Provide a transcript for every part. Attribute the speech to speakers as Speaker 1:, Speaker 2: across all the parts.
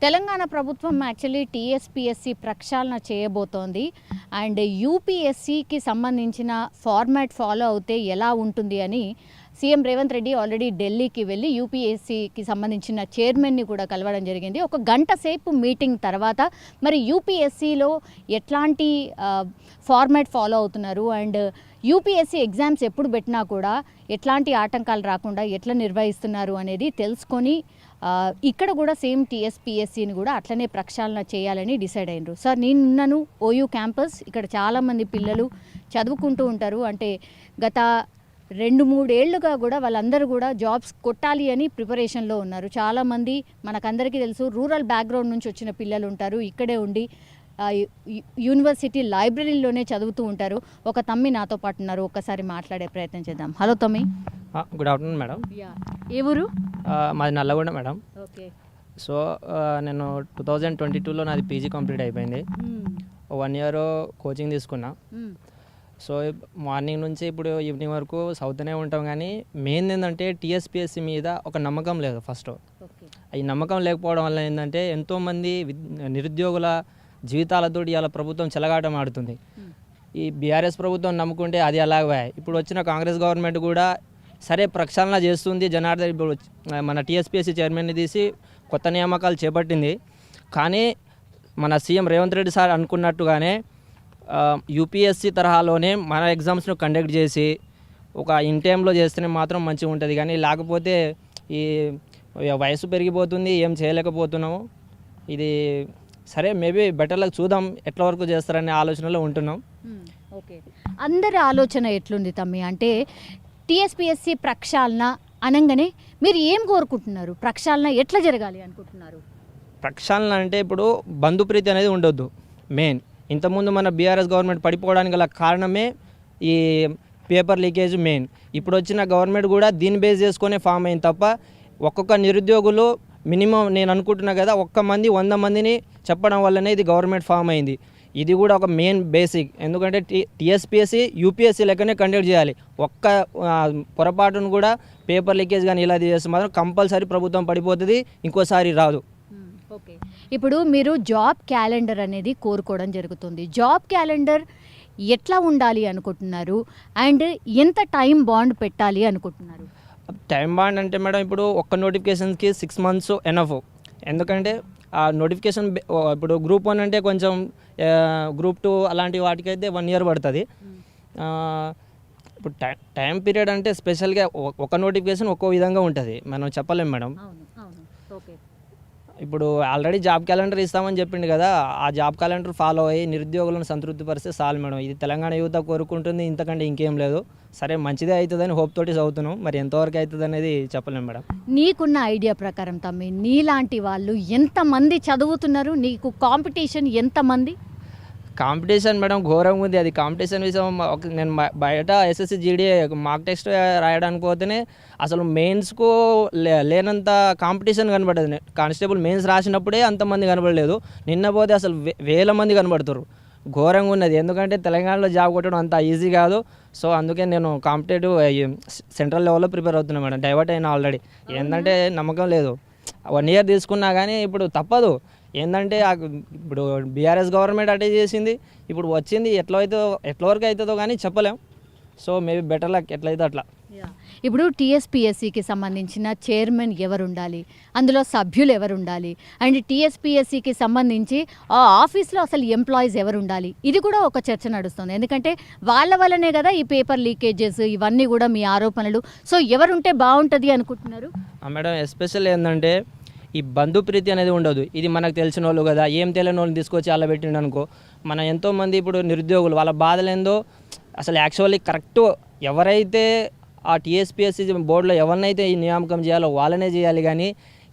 Speaker 1: తెలంగాణ ప్రభుత్వం actually TSPSC ప్రక్షాళన చేయబోతోంది. అండ్ యూపీఎస్సీకి సంబంధించిన ఫార్మాట్ ఫాలో అవుతే ఎలా ఉంటుంది అని సీఎం రేవంత్ రెడ్డి ఆల్రెడీ ఢిల్లీకి వెళ్ళి యూపీఎస్సీకి సంబంధించిన చైర్మన్ని కూడా కలవడం జరిగింది. ఒక గంట సేపు మీటింగ్ తర్వాత మరి యూపీఎస్సీలో ఎట్లాంటి ఫార్మాట్ ఫాలో అవుతున్నారు అండ్ యూపీఎస్సీ ఎగ్జామ్స్ ఎప్పుడు పెట్టినా కూడా ఎట్లాంటి ఆటంకాలు రాకుండా ఎట్లా నిర్వహిస్తున్నారు అనేది తెలుసుకొని ఇక్కడ కూడా సేమ్ టీఎస్పీఎస్సీని కూడా అట్లనే ప్రక్షాళన చేయాలని డిసైడ్ అయినరు. సార్, నేనున్నాను ఓయూ క్యాంపస్. ఇక్కడ చాలామంది పిల్లలు చదువుకుంటూ ఉంటారు. అంటే గత 2-3 ఏళ్లుగా కూడా వాళ్ళందరూ కూడా జాబ్స్ కొట్టాలి అని ప్రిపరేషన్లో ఉన్నారు. చాలామంది మనకందరికీ తెలుసు రూరల్ బ్యాక్గ్రౌండ్ నుంచి వచ్చిన పిల్లలు ఉంటారు. ఇక్కడే ఉండి యూనివర్సిటీ లైబ్రరీలోనే చదువుతూ ఉంటారు. ఒక తమ్మి నాతో పాటు ఉన్నారు. ఒక్కసారి మాట్లాడే ప్రయత్నం చేద్దాం. హలో తమ్మి.
Speaker 2: Good afternoon madam.
Speaker 1: ఏ ఊరు?
Speaker 2: మాది నల్లగొండ మేడం.
Speaker 1: ఓకే.
Speaker 2: సో నేను 2022లో నాది పీజీ కంప్లీట్ అయిపోయింది. 1 ఇయర్ కోచింగ్ తీసుకున్నా. సో మార్నింగ్ నుంచి ఇప్పుడు ఈవినింగ్ వరకు చదువుతూనే ఉంటాం. కానీ మెయిన్ ఏంటంటే టీఎస్పీఎస్సీ మీద ఒక నమ్మకం లేదు. ఫస్ట్ ఈ నమ్మకం లేకపోవడం వల్ల ఏంటంటే ఎంతోమంది నిరుద్యోగుల జీవితాలతో ఇవాళ ప్రభుత్వం చెలగాటం ఆడుతుంది. ఈ బీఆర్ఎస్ ప్రభుత్వం నమ్ముకుంటే అది అలాగే. ఇప్పుడు వచ్చిన కాంగ్రెస్ గవర్నమెంట్ కూడా సరే ప్రక్షాళన చేస్తుంది. జనార్దన్ ఇప్పుడు మన టీఎస్పీఎస్సీ చైర్మన్ని తీసి కొత్త నియామకాలు చేపట్టింది. కానీ మన సీఎం రేవంత్ రెడ్డి సార్ అనుకున్నట్టుగానే యూపీఎస్సీ తరహాలోనే మన ఎగ్జామ్స్ను కండక్ట్ చేసి ఒక ఇన్ టైంలో చేస్తేనే మాత్రం మంచిగా ఉంటుంది. కానీ లేకపోతే ఈ వయసు పెరిగిపోతుంది, ఏం చేయలేకపోతున్నాము. ఇది సరే మేబీ బెటర్లకు చూద్దాం ఎట్ల వరకు చేస్తారనే ఆలోచనలో ఉంటున్నాం.
Speaker 1: ఓకే, అందరి ఆలోచన ఎట్లుంది తమ్మి? అంటే టీఎస్పీఎస్సీ ప్రక్షాళన అనగానే మీరు ఏం కోరుకుంటున్నారు? ప్రక్షాళన ఎట్లా జరగాలి అనుకుంటున్నారు?
Speaker 2: ప్రక్షాళన అంటే ఇప్పుడు బంధుప్రీతి అనేది ఉండొద్దు. మెయిన్ ఇంతకుముందు మన బీఆర్ఎస్ గవర్నమెంట్ పడిపోవడానికి గల కారణమే ఈ పేపర్ లీకేజ్ మెయిన్. ఇప్పుడు వచ్చిన గవర్నమెంట్ కూడా దీన్ని బేస్ చేసుకునే ఫామ్ అయింది తప్ప ఒక్కొక్క నిరుద్యోగులు మినిమం నేను అనుకుంటున్నా కదా 100 మందిని చెప్పడం వల్లనే ఇది గవర్నమెంట్ ఫామ్ అయింది. ఇది కూడా ఒక మెయిన్ బేసిక్. ఎందుకంటే టీఎస్పీఎస్సీ యూపీఎస్సీ లెక్కనే కండక్ట్ చేయాలి. ఒక్క పొరపాటును కూడా పేపర్ లీకేజ్ కానీ ఇలా చేస్తే మాత్రం కంపల్సరీ ప్రభుత్వం పడిపోతుంది, ఇంకోసారి రాదు.
Speaker 1: ఓకే, ఇప్పుడు మీరు జాబ్ క్యాలెండర్ అనేది కోరుకోవడం జరుగుతుంది. జాబ్ క్యాలెండర్ ఎట్లా ఉండాలి అనుకుంటున్నారు అండ్ ఎంత టైం బాండ్ పెట్టాలి అనుకుంటున్నారు?
Speaker 2: టైం బాండ్ అంటే మేడం ఇప్పుడు ఒక్క నోటిఫికేషన్కి 6 months ఎనఫ్. ఎందుకంటే ఆ నోటిఫికేషన్ ఇప్పుడు గ్రూప్ 1 అంటే కొంచెం గ్రూప్ 2 అలాంటి వాటికైతే 1 year పడుతుంది. ఇప్పుడు టైం పీరియడ్ అంటే స్పెషల్గా ఒక నోటిఫికేషన్ ఒక్కో విధంగా ఉంటుంది, మనం చెప్పలేం మేడం. ఇప్పుడు ఆల్రెడీ జాబ్ క్యాలెండర్ ఇస్తామని చెప్పిండు కదా, ఆ జాబ్ క్యాలెండర్ ఫాలో అయ్యి నిరుద్యోగులను సంతృప్తిపరిస్తే చాలు మేడం. ఇది తెలంగాణ యువత కోరుకుంటుంది, ఇంతకంటే ఇంకేం లేదు. సరే మంచిదే అవుతుందని హోప్ తోటి చదువుతున్నాం. మరి ఎంతవరకు అవుతుంది అనేది చెప్పలేము మేడం.
Speaker 1: నీకున్న ఐడియా ప్రకారం తమ్మి నీలాంటి వాళ్ళు ఎంతమంది చదువుతున్నారు? నీకు కాంపిటీషన్ ఎంతమంది?
Speaker 2: కాంపిటీషన్ మేడం ఘోరంగా ఉంది. అది కాంపిటీషన్ విషయం నేను బయట ఎస్ఎస్సి జీడీ మాక్ టెస్ట్ రాయడానికి పోతేనే అసలు మెయిన్స్కు లేనంత కాంపిటీషన్ కనబడదు. కానిస్టేబుల్ మెయిన్స్ రాసినప్పుడే అంతమంది కనబడలేదు, నిన్న పోతే అసలు వేల మంది కనబడుతారు. ఘోరంగా ఉన్నది. ఎందుకంటే తెలంగాణలో జాబ్ కొట్టడం అంత ఈజీ కాదు. సో అందుకే నేను కాంపిటేటివ్ సెంట్రల్ లెవెల్లో ప్రిపేర్ అవుతున్నాను మేడం. డైవర్ట్ అయినా ఆల్రెడీ. ఏంటంటే నమ్మకం లేదు. 1 year తీసుకున్నా కానీ ఇప్పుడు తప్పదు. ఏంటంటే ఇప్పుడు బీఆర్ఎస్ గవర్నమెంట్ అటే చేసింది, ఇప్పుడు వచ్చింది ఎట్లా వరకు అవుతుందో కానీ చెప్పలేం. సో మేబీ బెటర్ లక్ ఎట్లయితే అట్లా.
Speaker 1: ఇప్పుడు టీఎస్పీఎస్సీకి సంబంధించిన చైర్మన్ ఎవరు ఉండాలి, అందులో సభ్యులు ఎవరు ఉండాలి అండ్ టీఎస్పీఎస్సీకి సంబంధించి ఆ ఆఫీస్లో అసలు ఎంప్లాయీస్ ఎవరు ఉండాలి, ఇది కూడా ఒక చర్చ నడుస్తుంది. ఎందుకంటే వాళ్ళ వల్లనే కదా ఈ పేపర్ లీకేజెస్ ఇవన్నీ కూడా మీ ఆరోపణలు. సో ఎవరుంటే బాగుంటుంది అనుకుంటున్నారు?
Speaker 2: మేడం ఎస్పెషల్ ఏంటంటే ఈ బంధుప్రీతి అనేది ఉండదు. ఇది మనకు తెలిసిన వాళ్ళు కదా, ఏం తెలియని వాళ్ళని తీసుకొచ్చి అలా పెట్టిండు అనుకో. మన ఎంతోమంది ఇప్పుడు నిరుద్యోగులు వాళ్ళ బాధలేందో అసలు యాక్చువల్లీ కరెక్ట్ ఎవరైతే ఆ టీఎస్పీఎస్సీ బోర్డులో ఎవరినైతే ఈ నియామకం చేయాలో వాళ్ళనే చేయాలి. కానీ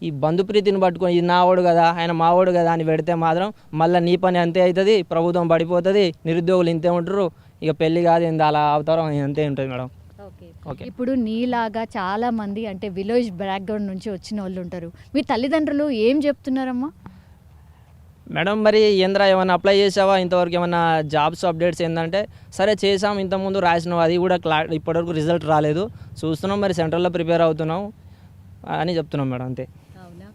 Speaker 2: ఈ బంధుప్రీతిని పట్టుకొని ఇది నావాడు కదా ఆయన మావాడు కదా అని పెడితే మాత్రం మళ్ళీ నీ పని అంతే అవుతుంది, ప్రభుత్వం పడిపోతుంది, నిరుద్యోగులు ఇంతే ఉంటారు, ఇక పెళ్ళి కాదు ఇంత అలా అవతారం అంతే ఉంటుంది మేడం.
Speaker 1: ఓకే, ఇప్పుడు నీలాగా చాలా మంది అంటే విలేజ్ బ్యాక్గ్రౌండ్ నుంచి వచ్చిన వాళ్ళు ఉంటారు. మీ తల్లిదండ్రులు ఏం చెప్తున్నారమ్మా?
Speaker 2: మేడం మరి ఏంద్రా ఏమైనా అప్లై చేసావా, ఇంతవరకు ఏమైనా జాబ్స్ అప్డేట్స్ ఏంటంటే సరే చేసాం, ఇంతకుముందు రాసినాం, అది కూడా ఇప్పటివరకు రిజల్ట్ రాలేదు, చూస్తున్నాం, మరి సెంట్రల్లో ప్రిపేర్ అవుతున్నాం అని చెప్తున్నాం మేడం. అంతే.
Speaker 1: అవునా?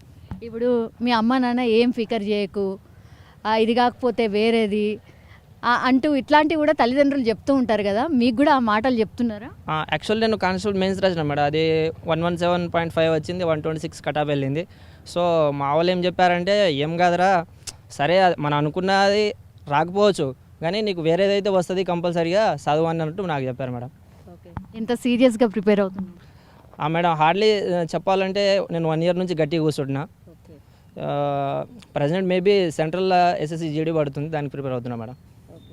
Speaker 1: ఇప్పుడు మీ అమ్మ నాన్న ఏం ఫికర్ చేయకు, ఇది కాకపోతే వేరేది అంటూ ఇట్లాంటివి కూడా తల్లిదండ్రులు చెప్తూ ఉంటారు కదా, మీకు కూడా ఆ మాటలు చెప్తున్నారా?
Speaker 2: యాక్చువల్ నేను కానిస్టేబుల్ మెయిన్స్ రాసిన మేడం, అది 117.5 వచ్చింది, 126 కటాప్ వెళ్ళింది. సో మా వాళ్ళు ఏం చెప్పారంటే, ఏం కాదురా, సరే మనం అనుకున్నది రాకపోవచ్చు కానీ నీకు వేరేదైతే వస్తుంది కంపల్సరీగా చదువు అన్నట్టు నాకు చెప్పారు మేడం.
Speaker 1: ఓకే, ఎంత సీరియస్గా ప్రిపేర్ అవుతున్నారు?
Speaker 2: మేడం హార్డ్లీ చెప్పాలంటే నేను 1 ఇయర్ నుంచి గట్టిగా కూర్చుంటున్నా. Present maybe central SSC GD పడుతుంది, దానికి ప్రిపేర్ అవుతున్నా మేడం.